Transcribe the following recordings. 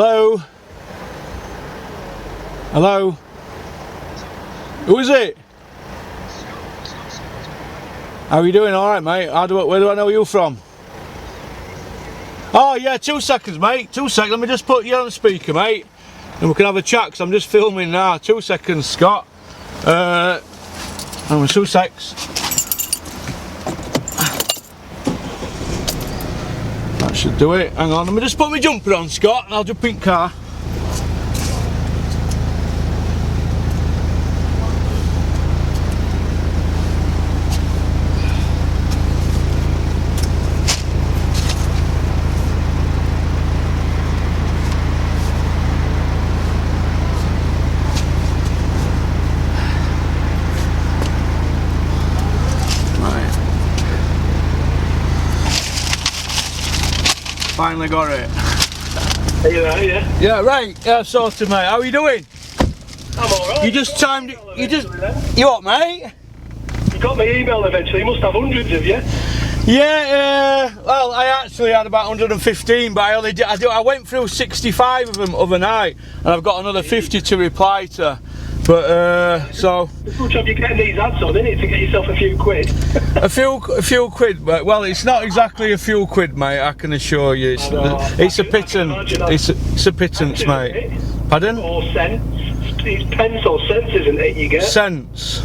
Hello? Hello? Who is it? How are you doing? Alright, mate. Where do I know you from? Oh, yeah, 2 seconds, mate. 2 seconds. Let me just put you on the speaker, mate. And we can have a chat, because I'm just filming now. 2 seconds, Scott. Hang on, 2 secs. That should do it. Hang on, let me just put my jumper on, Scott, and I'll jump in car. Finally got it. Are you there, yeah? Yeah, right. Yeah, sorted, mate. How are you doing? I'm alright. You just timed it. You what, mate? You got my email eventually. You must have hundreds of you. Yeah, well, I actually had about 115, but I went through 65 of them overnight, and I've got another 50 to reply to. But so. It's a good job you're getting these ads on, isn't it, to get yourself a few quid? a few quid, but well, it's not exactly a few quid, mate. I can assure you, it's a pittance. It's a pittance, mate. Pardon? Or cents. It's pence or cents, isn't it? You get cents.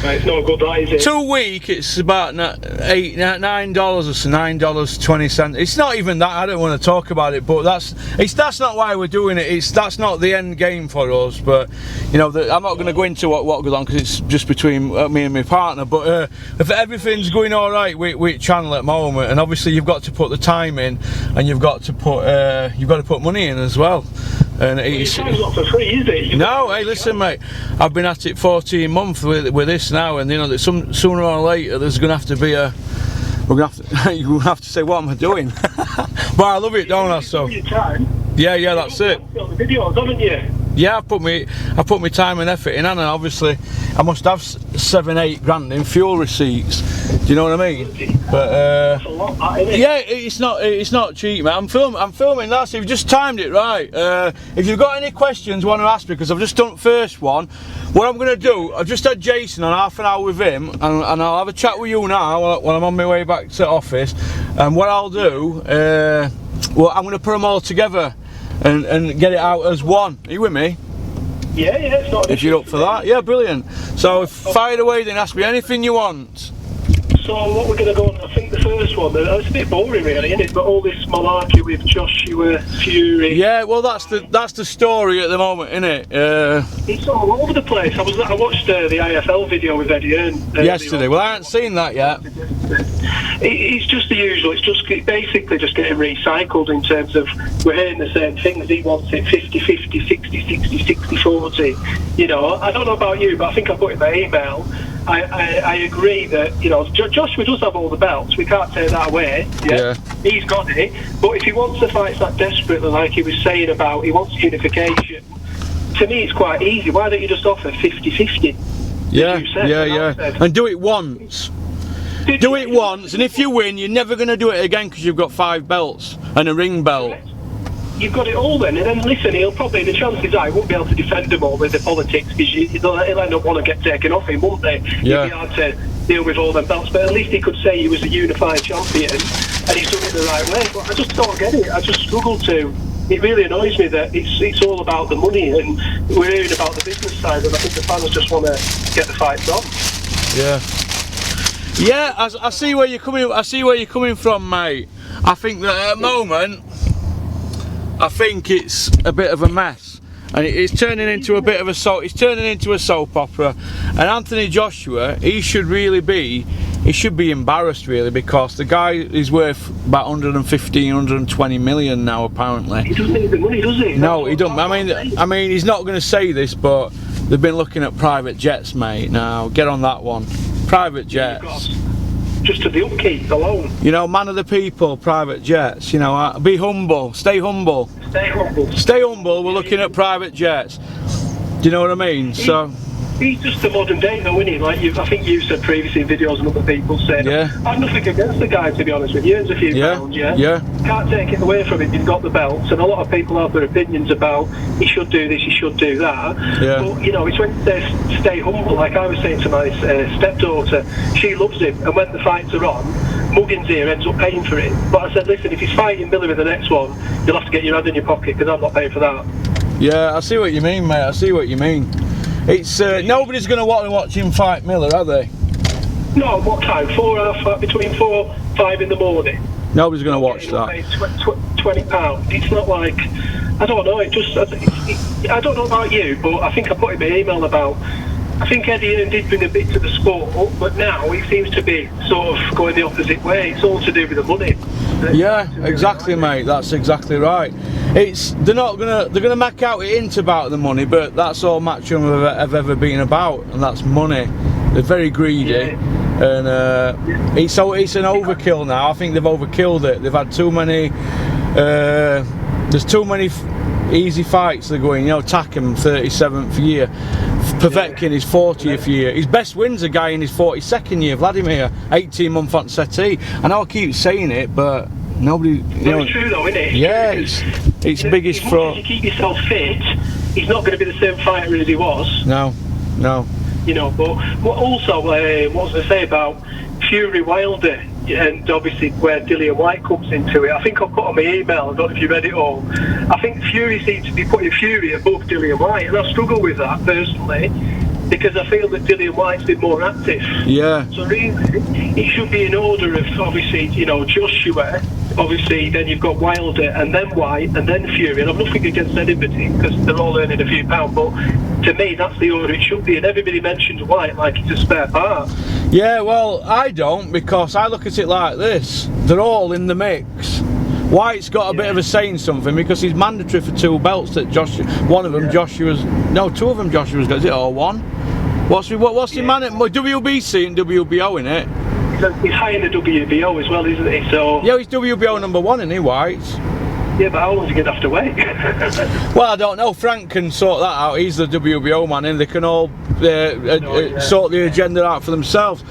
Right, it's not good, that is it? 2 week, it's about $9 or so, $9.20. It's not even that. I don't want to talk about it, but that's not why we're doing it. That's not the end game for us. But you know, I'm not going to go into what goes on, because it's just between me and my partner. But if everything's going all right with channel at the moment, and obviously you've got to put the time in, and you've got to put money in as well. And it's not for free, is it? No, hey, listen, mate. I've been at it 14 months with this now, and you know that sooner or later there's going to have to be a. We're going to have to. You have to say, what am I doing? But I love it, don't I? So. Yeah, that's it. You've got the videos, haven't you? Yeah, I put my time and effort in, and obviously I must have 7-8 grand in fuel receipts. Do you know what I mean? But that's a lot, that, isn't it? yeah, it's not cheap, man. I'm filming that, so you've just timed it right. If you've got any questions you want to ask me, because I've just done the first one, what I'm going to do, I've just had Jason on half an hour with him, and I'll have a chat with you now while I'm on my way back to the office. And what I'll do, well, I'm going to put them all together and get it out as one. Are you with me? Yeah, it's not. If you're up for that, yeah, brilliant. So fire away, then ask me anything you want. So what we're going to go on, I think the first one, it's a bit boring really, isn't it? But all this malarkey with Joshua, Fury. Yeah, well that's the story at the moment, isn't it? It's all over the place. I watched the IFL video with Eddie Earn yesterday. Well, I haven't seen that yet. It's just the usual. It's basically just getting recycled in terms of we're hearing the same things. He wants it 50-50, 60-60, 60-40. You know, I don't know about you, but I think I put in my email. I agree that, you know, Joshua does have all the belts. We can't take that away. Yeah. He's got it. But if he wants to fight that desperately, like he was saying about, he wants unification. To me, it's quite easy. Why don't you just offer 50-50? Yeah. And do it once. Do it once, and if you win, you're never going to do it again, because you've got 5 belts and a ring belt. You've got it all then, and then listen, he'll probably, the chances are, he won't be able to defend them all with the politics, because he'll end up wanting to get taken off him, won't they? Yeah. He'll be hard to deal with all them belts, but at least he could say he was a unified champion, and he's done it the right way. But I just don't get it. I just struggle to. It really annoys me that it's all about the money, and we're hearing about the business side, and I think the fans just want to get the fights on. Yeah, I see where you're coming. I see where you're coming from, mate. I think that at the moment, I think it's a bit of a mess, and it's turning into a bit of a soap opera. And Anthony Joshua, he should be embarrassed really, because the guy is worth about 115, 120 million now apparently. He doesn't need the money, does he? No, he don't. I mean, he's not going to say this, but they've been looking at private jets, mate. Now get on that one. Private jets. Just to the upkeep alone. You know, man of the people, private jets. You know, be humble, stay humble. Stay humble. Stay humble. We're looking at private jets. Do you know what I mean? So. He's just a modern day, though, isn't he? Like I think you said previously in videos and other people said. Yeah. I'm nothing against the guy, to be honest with you. Earns a few pounds, Yeah. Can't take it away from him. He's got the belts, and a lot of people have their opinions about he should do this, he should do that. Yeah. But you know, it's when they stay humble. Like I was saying to my stepdaughter, she loves him, and when the fights are on, Muggins here ends up paying for it. But I said, listen, if he's fighting Billy with the next one, you'll have to get your hand in your pocket because I'm not paying for that. Yeah, I see what you mean, mate. I see what you mean. It's nobody's going to want to watch him fight Miller, are they? No, what time? Between 4 and 5 in the morning. Nobody's going to watch that. £20. It's not like, I don't know. I don't know about you, but I think I put in my email about. I think Eddie Hearn did bring a bit to the sport, but now he seems to be sort of going the opposite way. It's all to do with the money. Yeah, exactly, mate. That's exactly right. They're gonna make out it ain't about the money, but that's all Matchroom have ever been about, and that's money. They're very greedy, and it's an overkill now. I think they've overkilled it. They've had too many. There's too many easy fights. They're going, Takam 37th year, Povetkin his 40th year. His best win's a guy in his 42nd year, Vladimir, 18-month on settee. I know I keep saying it, but nobody. It's true though, isn't it? Yeah, it's biggest fraud. If you keep yourself fit, he's not going to be the same fighter as he was. No. But what also, what was I say about Fury Wilder? And obviously where Dillian White comes into it, I think I put on my email, I don't know if you read it all, I think Fury seems to be putting Fury above Dillian White, and I struggle with that personally, because I feel that Dillian White's been more active. Yeah. So really, it should be in order of, obviously, Joshua, obviously, then you've got Wilder, and then White, and then Fury, and I'm nothing against anybody, because they're all earning a few pounds, but to me, that's the order it should be, and everybody mentions White like it's a spare part. Yeah, well, I don't, because I look at it like this. They're all in the mix. White's got a bit of a say in something, because he's mandatory for 2 belts that Joshua... One of them, Joshua's... No, 2 of them Joshua's got, is it, or 1? What's the man at WBC and WBO, innit? He's high in the WBO as well, isn't he? So... Yeah, he's WBO number 1, isn't he, White? Yeah, but how long is he going to have to wait? Well, I don't know. Frank can sort that out. He's the WBO man, and they can all sort the agenda out for themselves.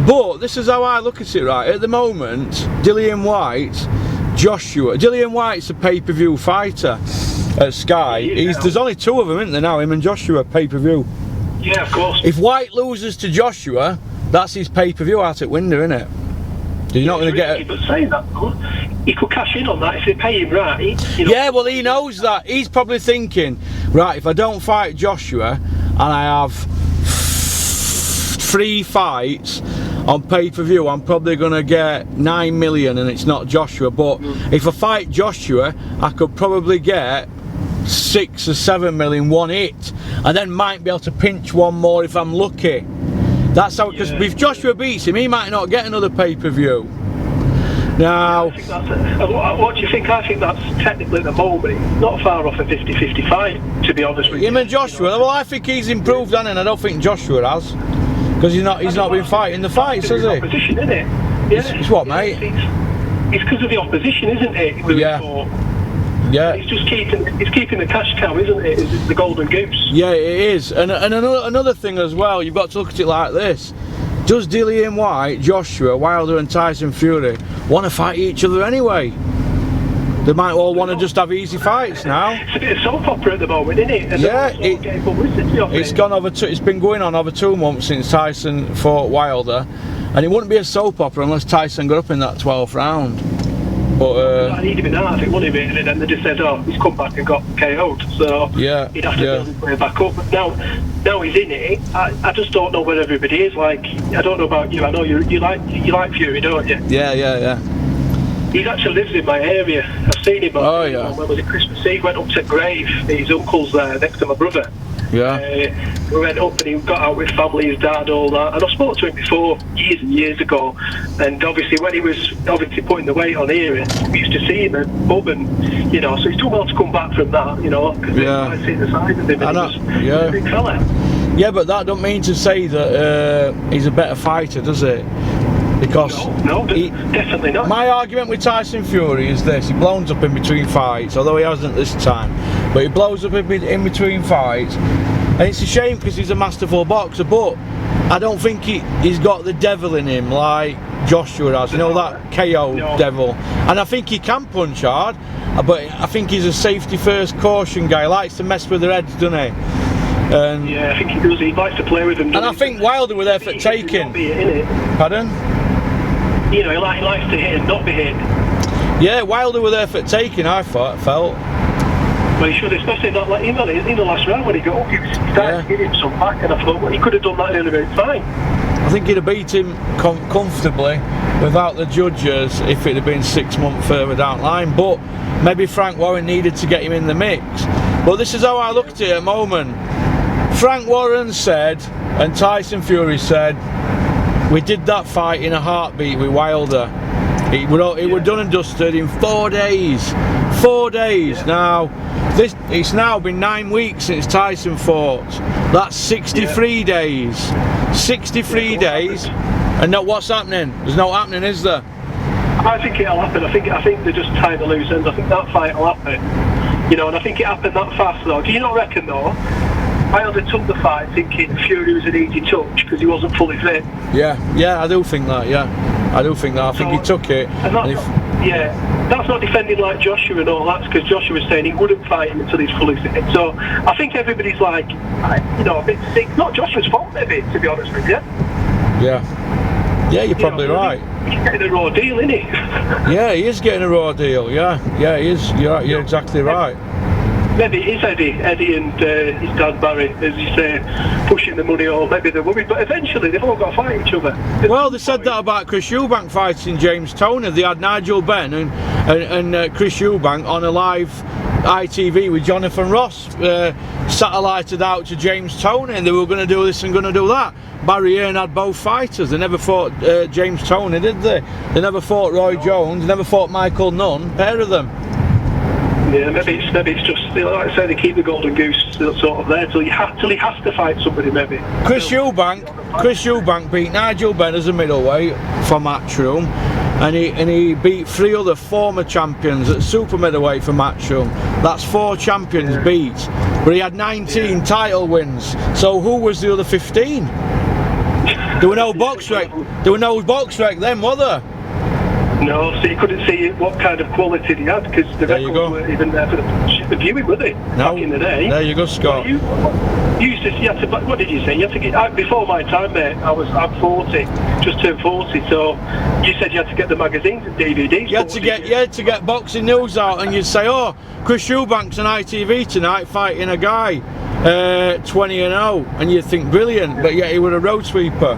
But this is how I look at it, right? At the moment, Dillian White, Joshua. Dillian White's a pay-per-view fighter at Sky. There's only 2 of them, isn't there now? Him and Joshua pay-per-view. Yeah, of course. If White loses to Joshua, that's his pay-per-view out at window, isn't it? You're not going to get it. But saying that, he could cash in on that if they pay him right. Yeah, well, he knows that. He's probably thinking, right, if I don't fight Joshua and I have 3 fights on pay-per-view, I'm probably going to get 9 million, and it's not Joshua. But if I fight Joshua, I could probably get 6 or 7 million, one hit, and then might be able to pinch one more if I'm lucky. That's how, because if Joshua beats him, he might not get another pay-per-view. Now, what do you think? I think that's technically at the moment not far off a 50-50 fight, to be honest with you. Him and Joshua, well, I think he's improved on it, and I don't think Joshua has, because he's not been fighting the fights, has he? Opposition, isn't it? Yeah. It's what, mate? It's because of the opposition, isn't it? Yeah. It's just keeping the cash cow, isn't it? It's the golden goose. Yeah, it is. And another thing as well, you've got to look at it like this. Does Dillian White, Joshua, Wilder and Tyson Fury want to fight each other anyway? They might all want to just have easy fights now. It's a bit of soap opera at the moment, isn't it? And yeah, it's been going on over 2 months since Tyson fought Wilder, and it wouldn't be a soap opera unless Tyson got up in that 12th round. But he'd have been out if it wouldn't have been, and then they just said, oh, he's come back and got KO'd, so he'd have to build his way back up. But now he's in it. I just don't know where everybody is. Like, I don't know about you. I know you like Fury, don't you? Yeah. He actually lives in my area. I've seen him. When was it, Christmas Eve? Went up to Grave. His uncle's there next to my brother. Yeah. We went up and he got out with family, his dad, all that. And I spoke to him before, years and years ago. And obviously, when he was putting the weight on here, we used to see him at pub, and so he's done well to come back from that, because I see the size of him. And he's a big fella. Yeah, but that don't mean to say that he's a better fighter, does it? Because no, definitely not. My argument with Tyson Fury is this: he blows up in between fights, although he hasn't this time. But he blows up in between fights. And it's a shame because he's a masterful boxer, but I don't think he's got the devil in him like Joshua has. You know, that KO devil. And I think he can punch hard, but I think he's a safety first caution guy. He likes to mess with their heads, doesn't he? Yeah, I think he does. He likes to play with them. And I think Wilder were there for taking. Pardon? You know, he likes to hit and not be hit. Yeah, Wilder were there for taking, I felt. Well, he should, especially not like him in the last round when he got up. He started to give him some back, and I thought, well, he could have done that in about time. I think he'd have beat him comfortably without the judges if it had been 6 months further down the line. But maybe Frank Warren needed to get him in the mix. But this is how I look at it at the moment. Frank Warren said, and Tyson Fury said, we did that fight in a heartbeat with Wilder. It were done and dusted in 4 days. 4 days. Yeah. Now, it's now been 9 weeks since Tyson fought. That's 63 days. 63 days. And now what's happening? There's no happening, is there? I think it'll happen. I think they're just tying the loose ends. I think that fight will happen. You know, and I think it happened that fast though. Do you not reckon though? Wilder took the fight thinking Fury was an easy touch because he wasn't fully fit. Yeah, I do think that. Yeah, I do think that. I think he took it. And that's not defending like Joshua and all that, because Joshua was saying he wouldn't fight him until he's fully fit. So I think everybody's like, you know, a bit sick. Not Joshua's fault, maybe, to be honest with you. Yeah, you're probably right. He's getting a raw deal, isn't he? Yeah, he is getting a raw deal. Yeah, he is. You're exactly right. Maybe it is Eddie and his dad Barry, as you say, pushing the money, or maybe they're worried, but eventually they've all got to fight each other. Well, they said that about Chris Eubank fighting James Toney. They had Nigel Benn and Chris Eubank on a live ITV with Jonathan Ross, satellited out to James Toney, and they were going to do this and going to do that. Barry Hearn had both fighters. They never fought James Toney, did they? They never fought Roy Jones, they never fought Michael Nunn, pair of them. Yeah, maybe it's just, like I say, they keep the golden goose sort of there till he has to fight somebody, maybe. Chris Eubank beat Nigel Benn as a middleweight for Matchroom, and he beat 3 other former champions at super middleweight for Matchroom. That's 4 champions beat, but he had 19 title wins. So who was the other 15? There were no box rec then, were there? No, so you couldn't see what kind of quality they had, because the records weren't even there for the viewing, were they? No. Back in the day. There you go, Scott. You used to, what did you say? You had to get, before my time, mate, I'm 40, just turned 40, so you said you had to get the magazines and DVDs. You had to get boxing news out, and you'd say, oh, Chris Eubank's on ITV tonight fighting a guy 20-0, and you'd think brilliant, but yet he was a road sweeper.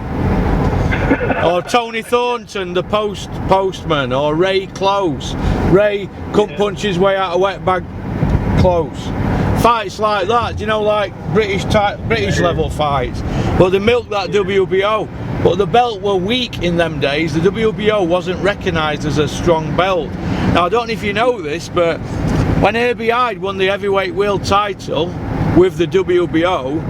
Or Tony Thornton, the postman, or Ray Close. Ray couldn't punch his way out of wet bag close. Fights like that, you know, like British level fights. But they milked that WBO. But the belt were weak in them days. The WBO wasn't recognised as a strong belt. Now I don't know if you know this, but when A.B. Hyde won the heavyweight world title with the WBO,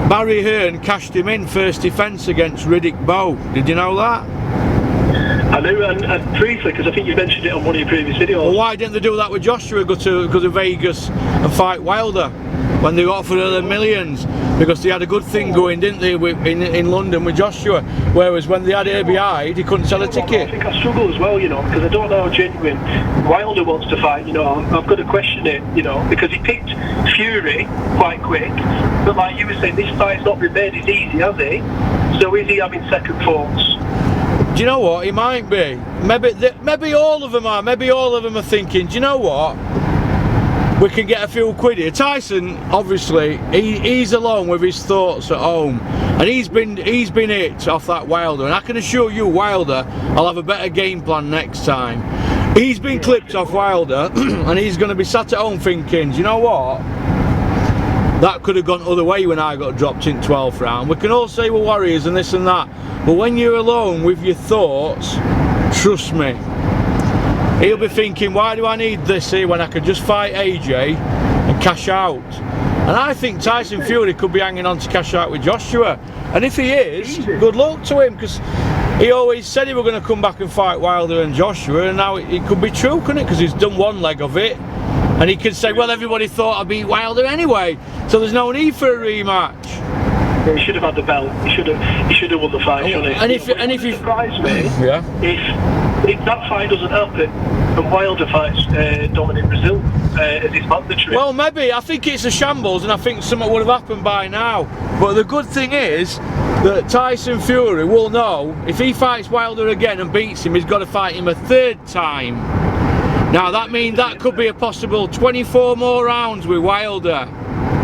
Barry Hearn cashed him in first defence against Riddick Bowe. Did you know that? I knew, and briefly, because I think you mentioned it on one of your previous videos. Well, why didn't they do that with Joshua, go to Vegas and fight Wilder when they offered her the millions? Because they had a good thing going, didn't they, in London with Joshua, whereas when they had A.B. Hyde, he couldn't sell a ticket. I think I struggle as well, you know, because I don't know how genuine Wilder wants to fight, you know. I've got to question it, you know, because he picked Fury quite quick, but like you were saying, this fight's not been made as easy, has he? So is he having second thoughts? Do you know what? He might be. Maybe all of them are. Maybe all of them are thinking, do you know what? We can get a few quid here. Tyson, obviously, he's alone with his thoughts at home, and he's been hit off that Wilder, and I can assure you, Wilder, I'll have a better game plan next time. He's been clipped off Wilder, and he's going to be sat at home thinking, do you know what? That could have gone the other way when I got dropped in 12th round. We can all say we're warriors and this and that, but when you're alone with your thoughts, trust me, he'll be thinking, why do I need this here when I could just fight AJ and cash out? And I think Tyson Fury could be hanging on to cash out with Joshua. And if he is, good luck to him, because he always said he was going to come back and fight Wilder and Joshua, and now it could be true, couldn't it? Because he's done one leg of it. And he could say, well, everybody thought I beat Wilder anyway, so there's no need for a rematch. Yeah, he should have had the belt. He should have won the fight, shouldn't he? And if you surprise me, yeah, if that fight doesn't happen and Wilder fights Dominic Brazil as his mandatory. Well, maybe. I think it's a shambles, and I think something would have happened by now. But the good thing is that Tyson Fury will know if he fights Wilder again and beats him, he's got to fight him a third time. Now that means that could be a possible 24 more rounds with Wilder,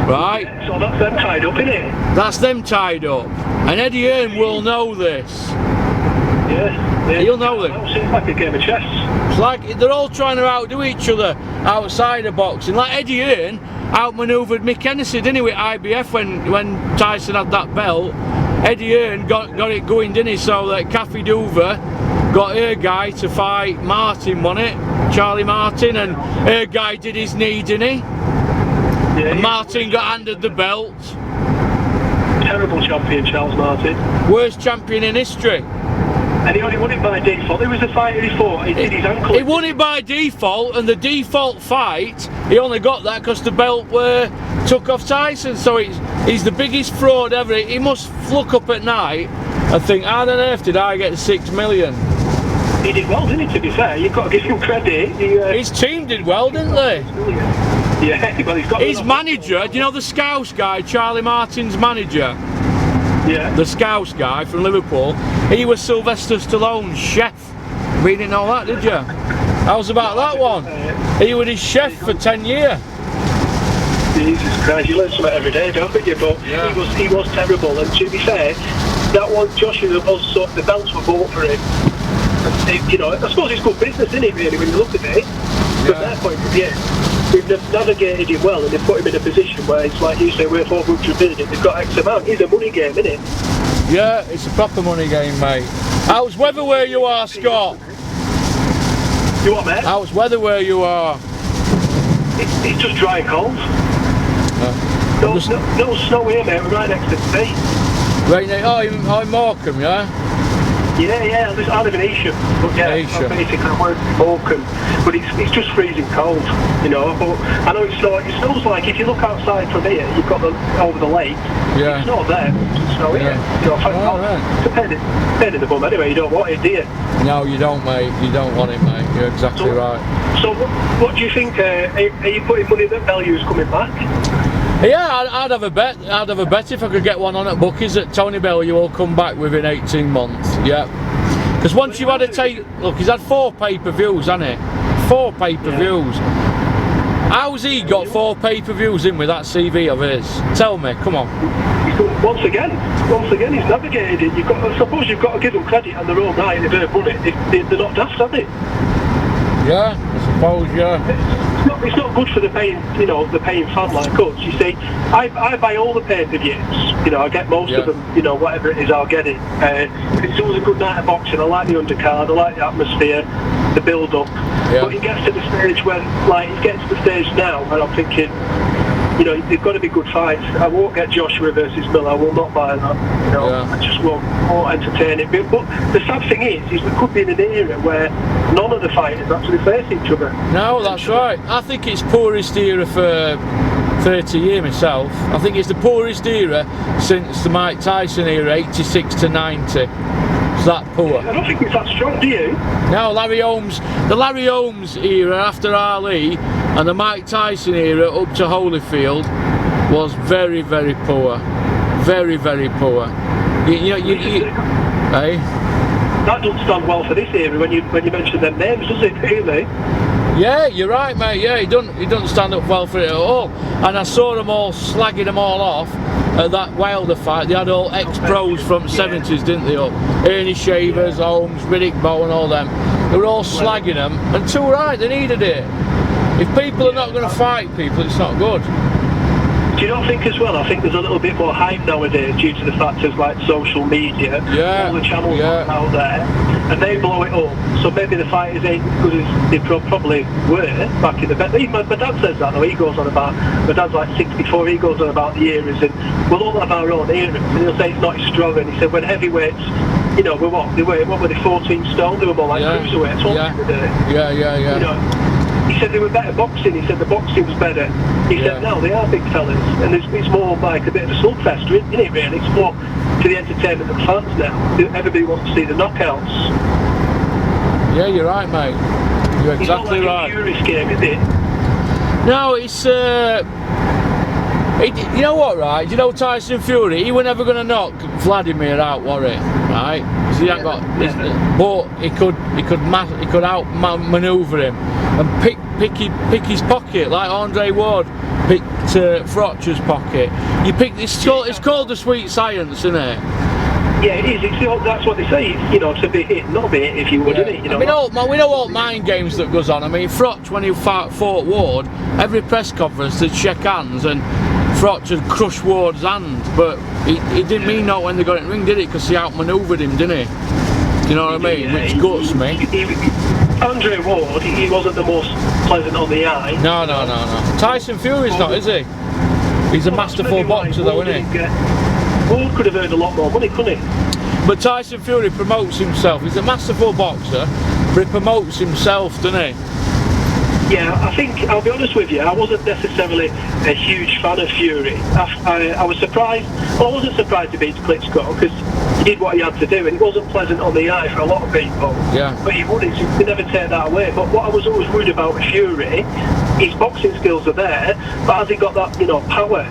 right? Yeah, so that's them tied up, isn't it? That's them tied up, and Eddie Hearn will know this. Yeah. He'll know it. It seems like a game of chess. It's like they're all trying to outdo each other outside of boxing. Like Eddie Hearn outmanoeuvred Mick Hennessy, didn't he, with IBF when Tyson had that belt. Eddie Hearn got it going, didn't he? So that Kathy Duver got her guy to fight Martin, wasn't it? Charlie Martin, and her guy did his knee, didn't he? Yeah, and Martin got handed the belt. Terrible champion, Charles Martin. Worst champion in history. And he only won it by default. There was a fight he fought, he did his ankle. He won it by default, and the default fight, he only got that because the belt took off Tyson. So he's the biggest fraud ever. He must look up at night and think, how on earth did I get 6 million? He did well, didn't he, to be fair? You've got to give him credit. His team did well, didn't they? Yeah, well, he's got... His manager, do you know the Scouse guy, Charlie Martin's manager? Yeah. The Scouse guy from Liverpool, he was Sylvester Stallone's chef. We didn't know that, did you? How's about that one? He was his chef for 10 years. Jesus Christ, you learn something every day, don't you? But yeah. he was terrible, and to be fair, that one, Joshua, the belts were bought for him. And, you know, I suppose it's good business, isn't it, really, when you look at it? From their point of view. They've navigated him well, and they've put him in a position where it's like you say, we're 400 million, they've got X amount. It's a money game, isn't it? Yeah, it's a proper money game, mate. How's weather where you are, Scott? You what, mate? How's weather where you are? It's just dry and cold. No snow here, mate. We're right next to the sea. Right now, I'm in Morecambe, yeah? Yeah, I live in Asia, but yeah, basically I work in Morecambe, but it's just freezing cold, you know. But I know it snows like if you look outside from here, you've got over the lake. Yeah. It's not there, it's snow here. Yeah. You know, right. It's a pain in the bum anyway. You don't want it, do you? No, you don't, mate. You don't want it, mate. You're exactly right. So, what do you think? Are you putting money that value is coming back? Yeah, I'd have a bet. I'd have a bet if I could get one on at bookies that Tony Bellew will come back within 18 months. Yeah. Because once you've had look, he's had 4 pay-per-views, hasn't he? 4 pay-per-views. How's he got 4 pay-per-views in with that CV of his? Tell me, come on. Once again, he's navigated it. I suppose you've got to give them credit on their own right if they've won it. They're not daft, have they? Yeah, I suppose, yeah. It's not good for the paying fan like us. You see, I buy all the pay-per-views. You know, I get most of them. You know, whatever it is, I'll get it. It's always a good night of boxing. I like the undercard. I like the atmosphere, the build-up. Yeah. But it gets to the stage when, it gets to the stage now where I'm thinking, you know, they've got to be good fights. I won't get Joshua versus Miller. I will not buy that. You know, I just won't entertain it. But the sad thing is we could be in an era where none of the fighters actually face each other. No, that's right. I think it's poorest era for 30 years myself. I think it's the poorest era since the Mike Tyson era, 86 to 90. It's that poor. I don't think it's that strong, do you? No, the Larry Holmes era after Ali and the Mike Tyson era up to Holyfield was very, very poor. Very, very poor. Hey? That doesn't stand well for this era when you mention them names, does it, really? Yeah, you're right, mate. Yeah, he doesn't stand up well for it at all. And I saw them all slagging them all off at that Wilder fight. They had all ex-pros from 70s, didn't they? All Ernie Shavers, Holmes, Riddick Bowe and all them. They were all slagging them, and too right, they needed it. If people are not going to fight people, it's not good. Do you not think as well? I think there's a little bit more hype nowadays due to the factors like social media, all the channels out there, and they blow it up. So maybe the fighters ain't as good as they probably were back in the day. My dad says that though. He goes on about, my dad's like 64. He goes on about the eras, and we'll all have our own eras. And he'll say it's not as strong. And he said when heavyweights, you know, what were they 14 stone? They were more like cruiserweights. Yeah. You know, he said they were better boxing. He said the boxing was better. He said no, they are big fellas, and it's more like a bit of a slugfest, isn't it? Really, it's more to the entertainment of the fans now. Everybody wants to see the knockouts. Yeah, you're right, mate. You're exactly it's not like right. A curious game, is it? No, it's you know what, right? You know Tyson Fury, he was never going to knock Vladimir out, was he? Right? Because he ain't got, but he could out manoeuvre him and pick his pocket like Andre Ward picked Frotcher's pocket. It's called the sweet science, isn't it? Yeah, it is. That's what they say. It's, to be hit, not be hit, if you would, isn't it? We know all mind games that goes on. I mean, Frotch, when he fought Ward, every press conference they'd shake hands and Frotch had crushed Ward's hand, but he didn't mean no when they got in the ring, did it? Because he outmanoeuvred him, didn't he? You know what I mean? Which guts me. Andre Ward, he wasn't the most pleasant on the eye. No. Tyson Fury's not, is he? He's a masterful boxer, though, isn't he? Ward could have earned a lot more money, couldn't he? But Tyson Fury promotes himself. He's a masterful boxer, but he promotes himself, doesn't he? Yeah, I think, I'll be honest with you, I wasn't necessarily a huge fan of Fury. I was surprised, well, I wasn't surprised to beat Klitschko, because he did what he had to do, and it wasn't pleasant on the eye for a lot of people. Yeah. But he wouldn't, he never take that away. But what I was always worried about with Fury, his boxing skills are there, but has he got that, power,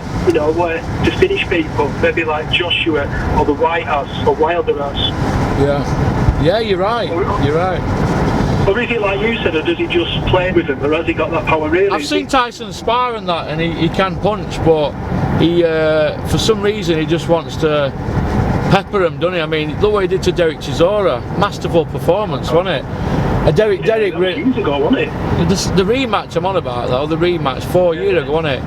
where to finish people, maybe like Joshua or the White has, or Wilder has. Yeah, you're right. Or is it like you said, or does he just play with him, or has he got that power really? I've seen Tyson spar and that, and he can punch, but he, for some reason, he just wants to pepper him, doesn't he? I mean, look what he did to Derek Chisora. Masterful performance, wasn't it? Derek years ago, wasn't it? The rematch I'm on about, though, the rematch 4 years ago, wasn't it?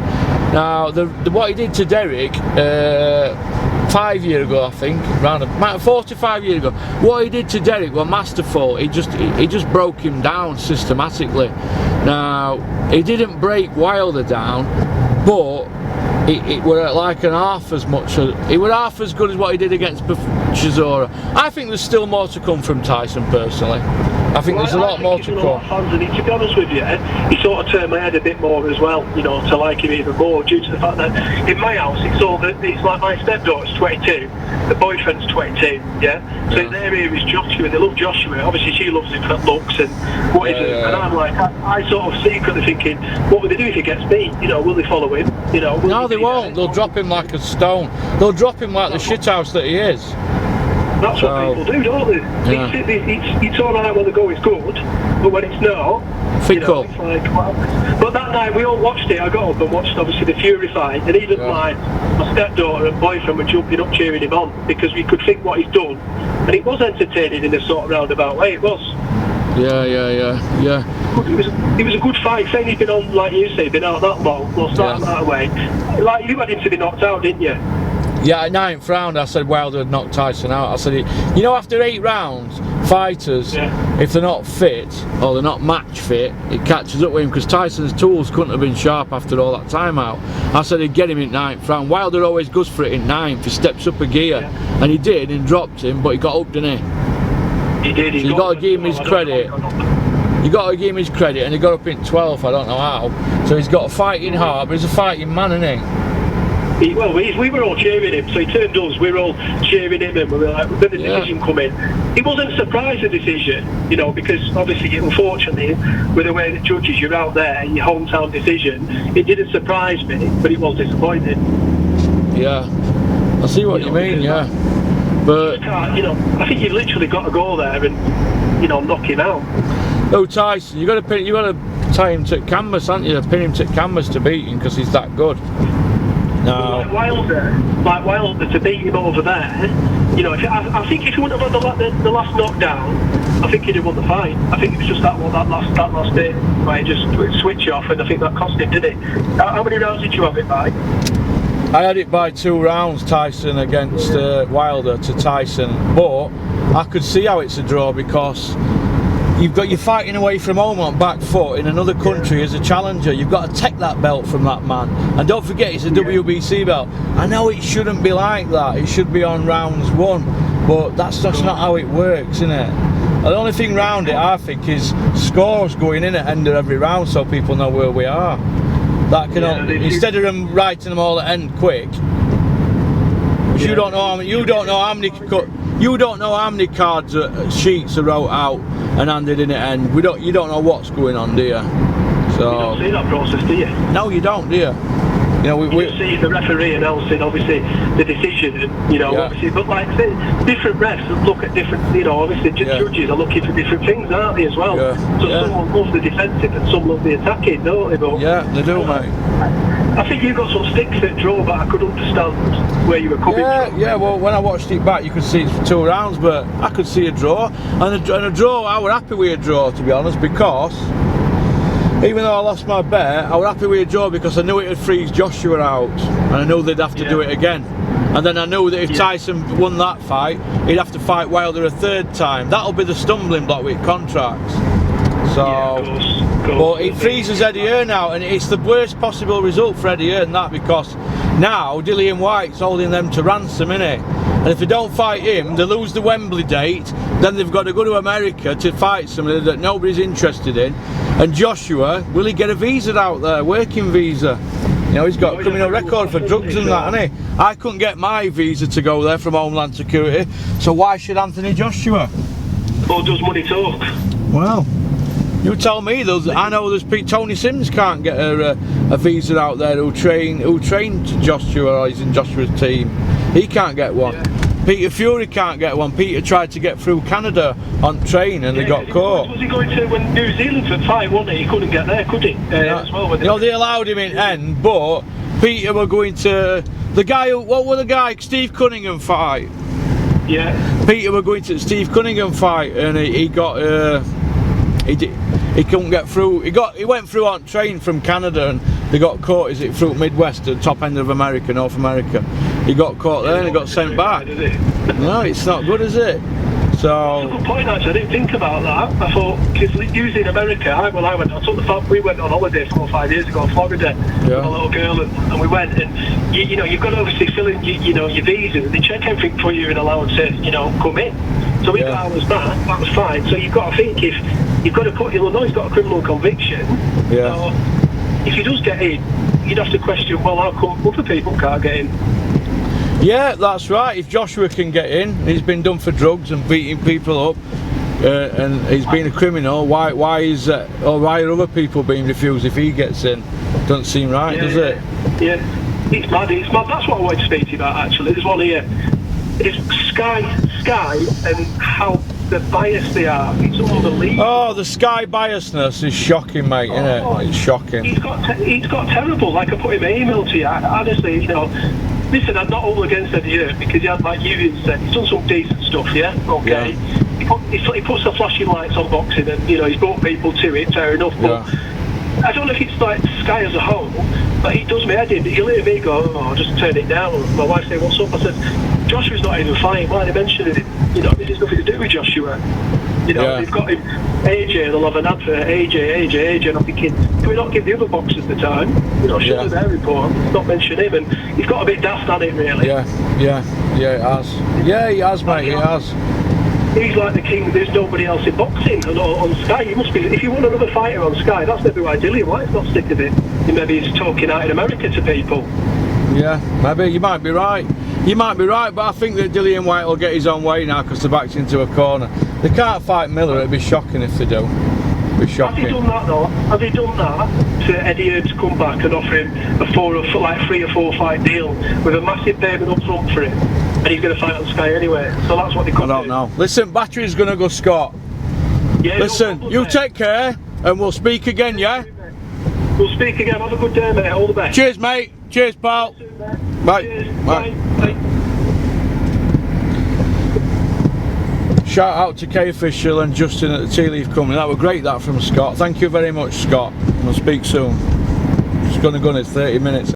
Now, what he did to Derek 5 years ago, I think, around 45 years ago. What he did to Derek was masterful. He just broke him down systematically. Now, he didn't break Wilder down, but it were like an half as much. It were half as good as what he did against Chisora. I think there's still more to come from Tyson, personally. I think there's a lot more to come. Fans, and to be honest with you, he sort of turned my head a bit more as well, to like him even more, due to the fact that in my house it's like my stepdaughter's 22, the boyfriend's 22, so their ear is Joshua, they love Joshua, obviously she loves him for looks and whatever, and I'm like, I sort of secretly thinking, what will they do if he gets beat? Will they follow him? No, they won't. They'll drop him like a stone. They'll drop him like the shithouse that he is. That's what people do, don't they? Yeah. It's alright when the goal is good, but when it's not, fickle. It's like, well. But that night we all watched it. I got up and watched obviously the Fury fight, and even my stepdaughter and boyfriend were jumping up cheering him on, because we could think what he's done, and it was entertaining in a sort of roundabout way. It was. Yeah. It was a good fight. Saying he's been on, like you say, been out that long, or starting that way. Like you had him to be knocked out, didn't you? Yeah, at 9th round I said Wilder had knocked Tyson out. I said, after 8 rounds, fighters, if they're not fit, or they're not match fit, it catches up with him, because Tyson's tools couldn't have been sharp after all that time out. I said he'd get him in 9th round. Wilder always goes for it in 9th, he steps up a gear, and he did, and dropped him, but he got up, didn't he? He did. So you got to give him his credit. You got to give him his credit, and he got up in 12th, I don't know how. So he's got a fighting heart, but he's a fighting man, isn't he? We were all cheering him, so he turned us, we were all cheering him, and we were like, when the decision come in, it wasn't a surprise, the decision, because obviously, unfortunately, with the way the judges, you're out there, your hometown decision, it didn't surprise me, but it was disappointing. Yeah, I see what you mean, but I think you've literally got to go there and, knock him out. Oh, Tyson, you got to tie him to canvas, haven't you? Pin him to canvas to beat him, because he's that good. No. Like Wilder to beat him over there, I think if he wouldn't have had the last knockdown, I think he'd have won the fight. I think it was just that last bit, right, just switch off, and I think that cost him, did it? How many rounds did you have it by? I had it by 2 rounds, Tyson against Wilder to Tyson, but I could see how it's a draw, because you're fighting away from home on back foot in another country as a challenger. You've got to take that belt from that man, and don't forget it's a WBC belt. I know it shouldn't be like that. It should be on rounds 1, but that's not how it works, isn't it? The only thing round it, I think, is scores going in at the end of every round, so people know where we are. That can instead of them writing them all at end quick. You don't know how many cards sheets are wrote out and handed in at end. You don't know what's going on, do you? So you don't see that process, do you? No, you don't, do you? You know, we see the referee announcing obviously the decision, and obviously, but like I say, different refs look at different, obviously judges are looking for different things, aren't they, as well? So some love the defensive and some love the attacking, don't they? But, yeah, they do, mate. I think you got some sticks that draw, but I could understand where you were coming from. Yeah, well, when I watched it back, you could see it's for 2 rounds, but I could see a draw, and a draw. I was happy with a draw, to be honest, because even though I lost my bet, I was happy with a draw because I knew it would freeze Joshua out, and I knew they'd have to do it again. And then I knew that if Tyson won that fight, he'd have to fight Wilder a 3rd time. That'll be the stumbling block with contracts. So, but it freezes Eddie Hearn out, and it's the worst possible result for Eddie Hearn, that, because now Dillian White's holding them to ransom, innit? And if they don't fight him, they lose the Wembley date, then they've got to go to America to fight somebody that nobody's interested in. And Joshua, will he get a visa out there, working visa? He's got a criminal record for drugs and that, hasn't he? I couldn't get my visa to go there from Homeland Security, so why should Anthony Joshua? Or does money talk? Well, you tell me. I know there's Tony Sims can't get a visa out there who trained Joshua, or he's in Joshua's team. He can't get one. Yeah. Peter Fury can't get one. Peter tried to get through Canada on train and they got caught. Was he going to when New Zealand for fight, wasn't he? He couldn't get there, could he? As well, they allowed him in end, but Peter were going to what were the guy Steve Cunningham fight? Yeah. Peter were going to the Steve Cunningham fight, and he couldn't get through. He went through on train from Canada, and they got caught. Is it through Midwest, the top end of America, North America? He got caught there and he got sent back. No, it's not good, is it? So. That's a good point, actually. I didn't think about that. I thought, because usually in America, we went on holiday 4 or 5 years ago in Florida with a little girl, and we went, and you've got to obviously fill in your visa, and they check everything for you and allow to come in. So we got ours back, that was fine. So you've got to think, if you've got to put Illinois got a criminal conviction, so if he does get in, you'd have to question, well, how come other people can't get in? Yeah, that's right. If Joshua can get in, he's been done for drugs and beating people up, and he's been a criminal. Why are other people being refused if he gets in? Doesn't seem right, does it? Yeah, it's mad. That's what I wanted to speak to you about, actually. There's one here. It's Sky, and how the biased they are. It's unbelievable. Oh, the Sky biasness is shocking, mate, isn't it? It's shocking. He's got terrible. Like I put in my email to you, honestly, listen, I'm not all against Eddie Hearn, because he had, like you said, he's done some decent stuff, okay? Yeah. He puts the flashing lights on boxing, and he's brought people to it, fair enough, but I don't know if it's like Sky as a whole, but he does me head in. He'll hear me go, I'll just turn it down. My wife said, what's up? I said, Joshua's not even fighting. Why are they mentioning it? This has nothing to do with Joshua. They've got him, AJ, they'll have an advert, AJ, and I'm thinking, can we not give the other boxers the time? Show their report, not mention him, and he's got a bit daft at it, really. Yeah, it has. Yeah, he has, mate, he has. He's like the king, there's nobody else in boxing, and on Sky, you must be, if you want another fighter on Sky, that's maybe why Dillian White's not sick of it. Maybe he's talking out in America to people. Yeah, maybe, you might be right. But I think that Dillian White will get his own way now because they're backed into a corner. They can't fight Miller, it'd be shocking if they do. It'd be shocking. Has he done that though? Has he done that to Eddie Hearn to come back and offer him a 3 or 4 fight deal with a massive payment up front for him? And he's going to fight on Sky anyway, so that's what they could do. I don't know. Listen, Battery's going to go Scott. Yeah, listen, you take care and we'll speak again, yeah? We'll speak again. Have a good day, mate. All the best. Cheers, mate. Cheers, pal. Bye. Cheers. Bye. Shout out to Kay Official and Justin at the Tea Leaf Company. That was great, that from Scott. Thank you very much, Scott. We'll speak soon. It's going to go in 30 minutes.